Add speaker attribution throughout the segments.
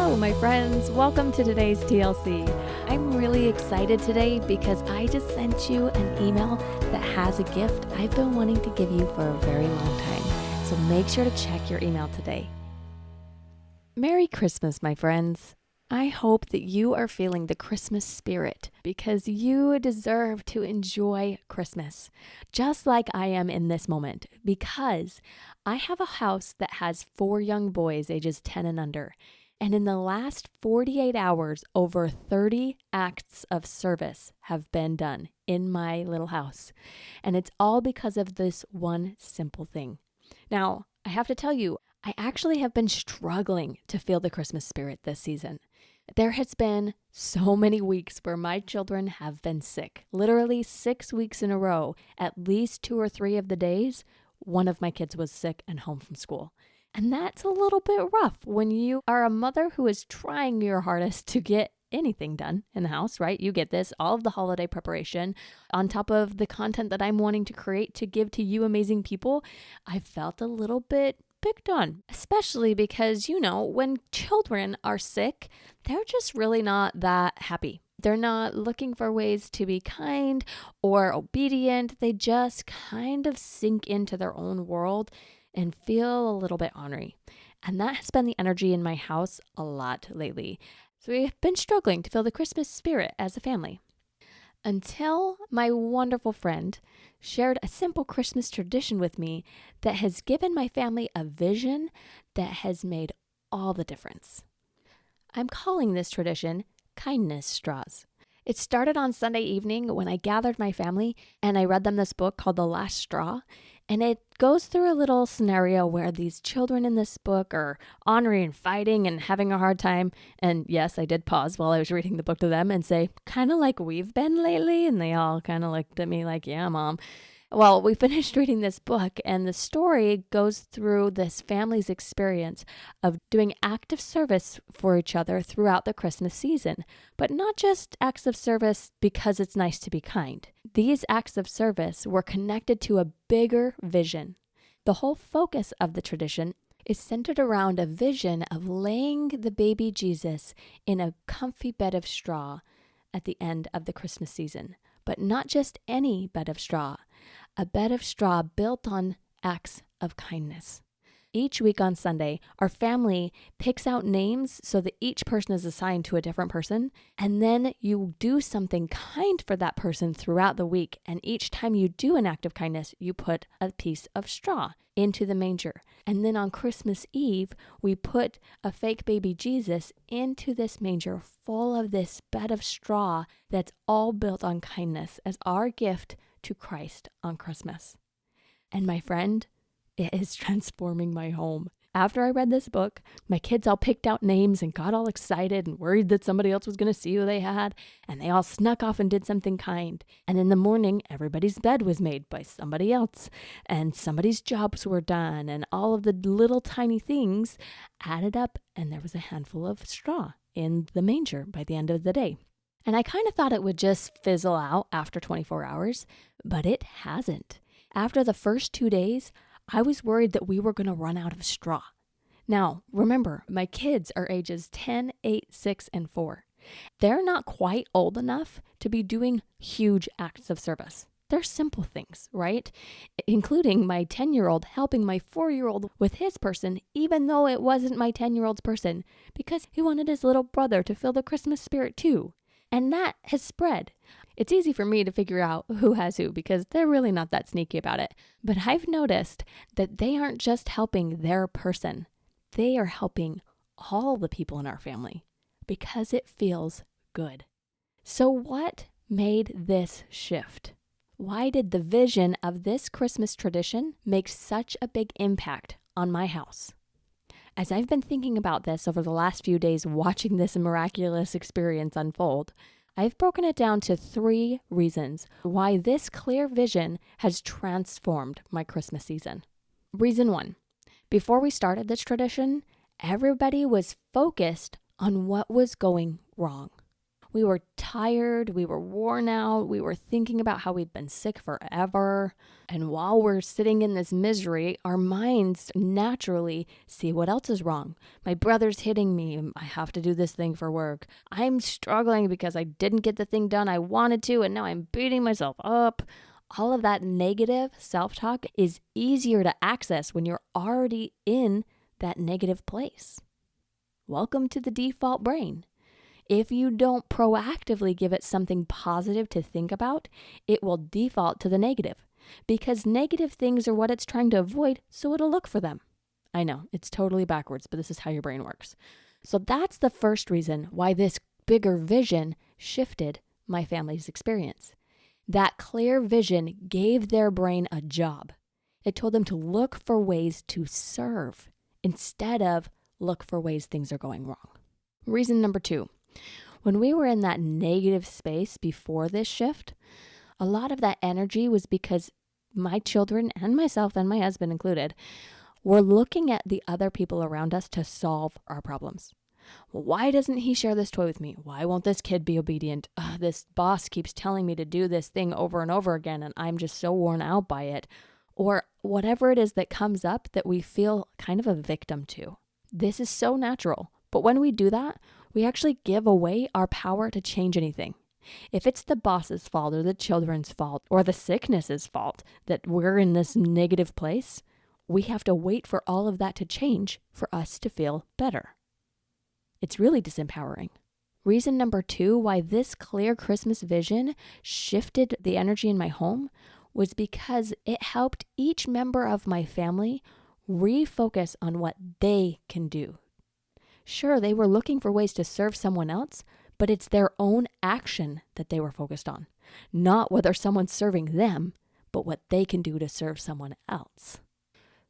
Speaker 1: Hello, my friends. Welcome to today's TLC. I'm really excited today because I just sent you an email that has a gift I've been wanting to give you for a very long time. So make sure to check your email today. Merry Christmas, my friends. I hope that you are feeling the Christmas spirit because you deserve to enjoy Christmas, just like I am in this moment, because I have a house that has 4 young boys ages 10 and under. And in the last 48 hours, over 30 acts of service have been done in my little house. And it's all because of this one simple thing. Now, I have to tell you, I actually have been struggling to feel the Christmas spirit this season. There has been so many weeks where my children have been sick. Literally 6 weeks in a row, at least 2 or 3 of the days, one of my kids was sick and home from school. And that's a little bit rough when you are a mother who is trying your hardest to get anything done in the house, right? You get this, all of the holiday preparation on top of the content that I'm wanting to create to give to you amazing people. I felt a little bit picked on, especially because, when children are sick, they're just really not that happy. They're not looking for ways to be kind or obedient. They just kind of sink into their own world and feel a little bit ornery. And that has been the energy in my house a lot lately. So we've been struggling to feel the Christmas spirit as a family. Until my wonderful friend shared a simple Christmas tradition with me that has given my family a vision that has made all the difference. I'm calling this tradition Kindness Straws. It started on Sunday evening when I gathered my family and I read them this book called The Last Straw. And it goes through a little scenario where these children in this book are ornery and fighting and having a hard time. And yes, I did pause while I was reading the book to them and say, kind of like we've been lately. And they all kind of looked at me like, yeah, Mom. Well, we finished reading this book and the story goes through this family's experience of doing active service for each other throughout the Christmas season, but not just acts of service because it's nice to be kind. These acts of service were connected to a bigger vision. The whole focus of the tradition is centered around a vision of laying the baby Jesus in a comfy bed of straw at the end of the Christmas season, but not just any bed of straw. A bed of straw built on acts of kindness. Each week on Sunday, our family picks out names so that each person is assigned to a different person, and then you do something kind for that person throughout the week, and each time you do an act of kindness, you put a piece of straw into the manger. And then on Christmas Eve, we put a fake baby Jesus into this manger full of this bed of straw that's all built on kindness as our gift to Christ on Christmas. And my friend, it is transforming my home. After I read this book, my kids all picked out names and got all excited and worried that somebody else was going to see who they had, and they all snuck off and did something kind. And in the morning, everybody's bed was made by somebody else, and somebody's jobs were done, and all of the little tiny things added up, and there was a handful of straw in the manger by the end of the day. And I kind of thought it would just fizzle out after 24 hours, but it hasn't. After the first 2 days, I was worried that we were going to run out of straw. Now, remember, my kids are ages 10, 8, 6, and 4. They're not quite old enough to be doing huge acts of service. They're simple things, right? Including my 10-year-old helping my 4-year-old with his person, even though it wasn't my 10-year-old's person, because he wanted his little brother to feel the Christmas spirit too. And that has spread. It's easy for me to figure out who has who because they're really not that sneaky about it. But I've noticed that they aren't just helping their person. They are helping all the people in our family because it feels good. So what made this shift? Why did the vision of this Christmas tradition make such a big impact on my house? As I've been thinking about this over the last few days, watching this miraculous experience unfold, I've broken it down to 3 reasons why this clear vision has transformed my Christmas season. Reason 1, before we started this tradition, everybody was focused on what was going wrong. We were tired, we were worn out, we were thinking about how we'd been sick forever. And while we're sitting in this misery, our minds naturally see what else is wrong. My brother's hitting me. I have to do this thing for work. I'm struggling because I didn't get the thing done I wanted to, and now I'm beating myself up. All of that negative self-talk is easier to access when you're already in that negative place. Welcome to the default brain. If you don't proactively give it something positive to think about, it will default to the negative because negative things are what it's trying to avoid, so it'll look for them. I know, it's totally backwards, but this is how your brain works. So that's the first reason why this bigger vision shifted my family's experience. That clear vision gave their brain a job. It told them to look for ways to serve instead of look for ways things are going wrong. Reason number 2. When we were in that negative space before this shift, a lot of that energy was because my children and myself and my husband included were looking at the other people around us to solve our problems. Well, why doesn't he share this toy with me? Why won't this kid be obedient? This boss keeps telling me to do this thing over and over again, and I'm just so worn out by it. Or whatever it is that comes up that we feel kind of a victim to. This is so natural. But when we do that, we actually give away our power to change anything. If it's the boss's fault or the children's fault or the sickness's fault that we're in this negative place, we have to wait for all of that to change for us to feel better. It's really disempowering. Reason number 2 why this clear Christmas vision shifted the energy in my home was because it helped each member of my family refocus on what they can do. Sure, they were looking for ways to serve someone else, but it's their own action that they were focused on, not whether someone's serving them, but what they can do to serve someone else.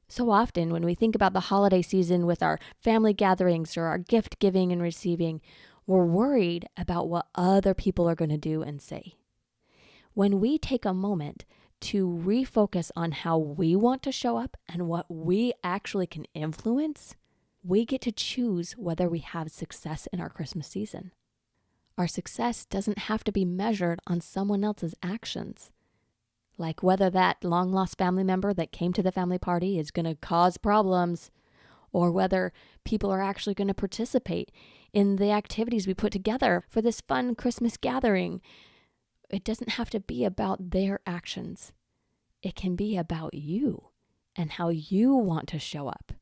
Speaker 1: So often when we think about the holiday season with our family gatherings or our gift giving and receiving, we're worried about what other people are going to do and say. When we take a moment to refocus on how we want to show up and what we actually can influence, we get to choose whether we have success in our Christmas season. Our success doesn't have to be measured on someone else's actions. Like whether that long-lost family member that came to the family party is going to cause problems, or whether people are actually going to participate in the activities we put together for this fun Christmas gathering. It doesn't have to be about their actions. It can be about you and how you want to show up.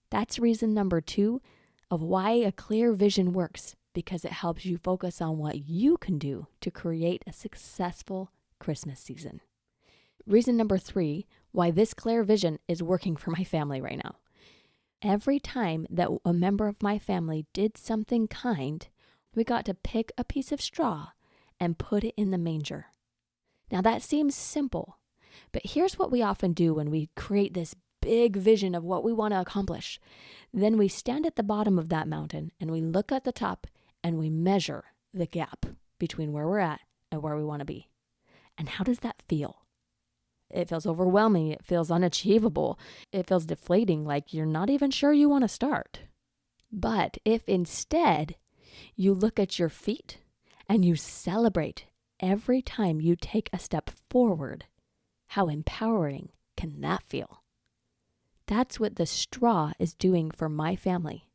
Speaker 1: That's reason number 2 of why a clear vision works, because it helps you focus on what you can do to create a successful Christmas season. Reason number 3 why this clear vision is working for my family right now. Every time that a member of my family did something kind, we got to pick a piece of straw and put it in the manger. Now that seems simple, but here's what we often do when we create this big vision of what we want to accomplish. Then we stand at the bottom of that mountain and we look at the top and we measure the gap between where we're at and where we want to be. And how does that feel? It feels overwhelming. It feels unachievable. It feels deflating, like you're not even sure you want to start. But if instead you look at your feet and you celebrate every time you take a step forward, how empowering can that feel? That's what the straw is doing for my family.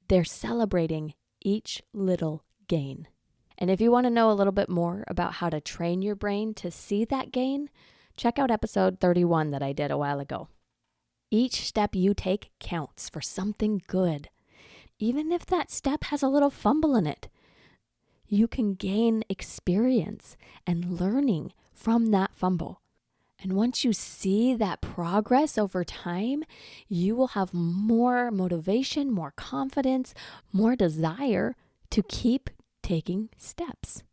Speaker 1: They're celebrating each little gain. And if you want to know a little bit more about how to train your brain to see that gain, check out episode 31 that I did a while ago. Each step you take counts for something good. Even if that step has a little fumble in it, you can gain experience and learning from that fumble. And once you see that progress over time, you will have more motivation, more confidence, more desire to keep taking steps.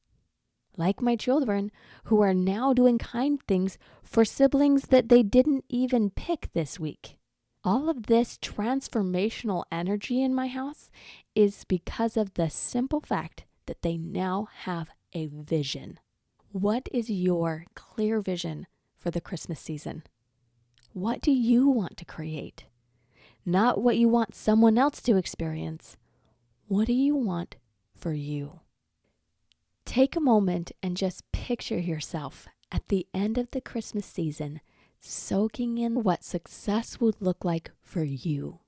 Speaker 1: Like my children, who are now doing kind things for siblings that they didn't even pick this week. All of this transformational energy in my house is because of the simple fact that they now have a vision. What is your clear vision for the Christmas season? What do you want to create? Not what you want someone else to experience. What do you want for you? Take a moment and just picture yourself at the end of the Christmas season, soaking in what success would look like for you.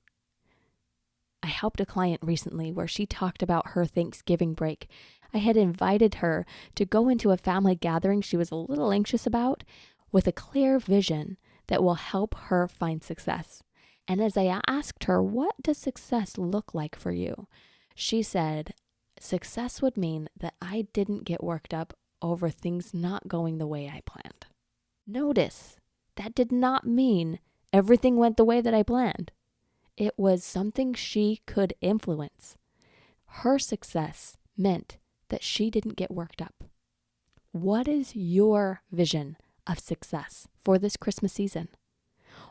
Speaker 1: I helped a client recently where she talked about her Thanksgiving break. I had invited her to go into a family gathering she was a little anxious about with a clear vision that will help her find success. And as I asked her, what does success look like for you? She said, success would mean that I didn't get worked up over things not going the way I planned. Notice, that did not mean everything went the way that I planned. It was something she could influence. Her success meant that she didn't get worked up. What is your vision of success for this Christmas season?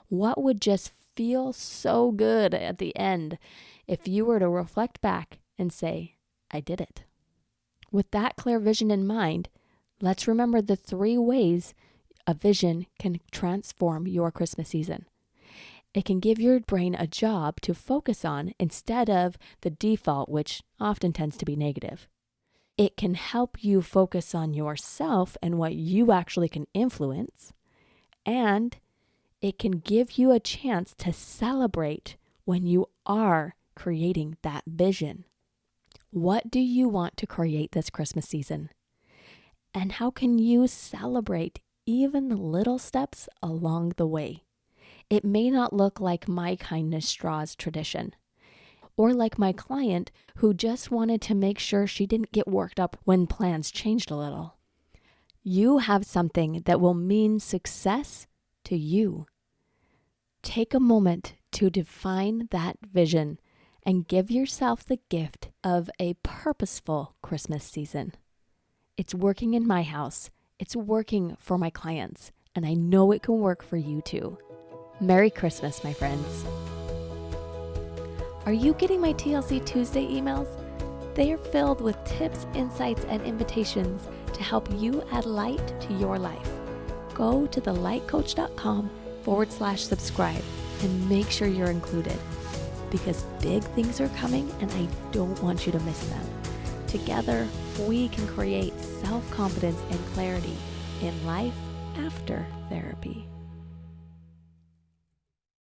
Speaker 1: What would just feel so good at the end if you were to reflect back and say, I did it? With that clear vision in mind, let's remember the 3 ways a vision can transform your Christmas season. It can give your brain a job to focus on instead of the default, which often tends to be negative. It can help you focus on yourself and what you actually can influence. And it can give you a chance to celebrate when you are creating that vision. What do you want to create this Christmas season? And how can you celebrate even the little steps along the way? It may not look like my kindness straws tradition, or like my client who just wanted to make sure she didn't get worked up when plans changed a little. You have something that will mean success to you. Take a moment to define that vision and give yourself the gift of a purposeful Christmas season. It's working in my house. It's working for my clients, and I know it can work for you too. Merry Christmas, my friends. Are you getting my TLC Tuesday emails? They are filled with tips, insights, and invitations to help you add light to your life. Go to thelightcoach.com/subscribe and make sure you're included, because big things are coming and I don't want you to miss them. Together, we can create self-confidence and clarity in life after therapy.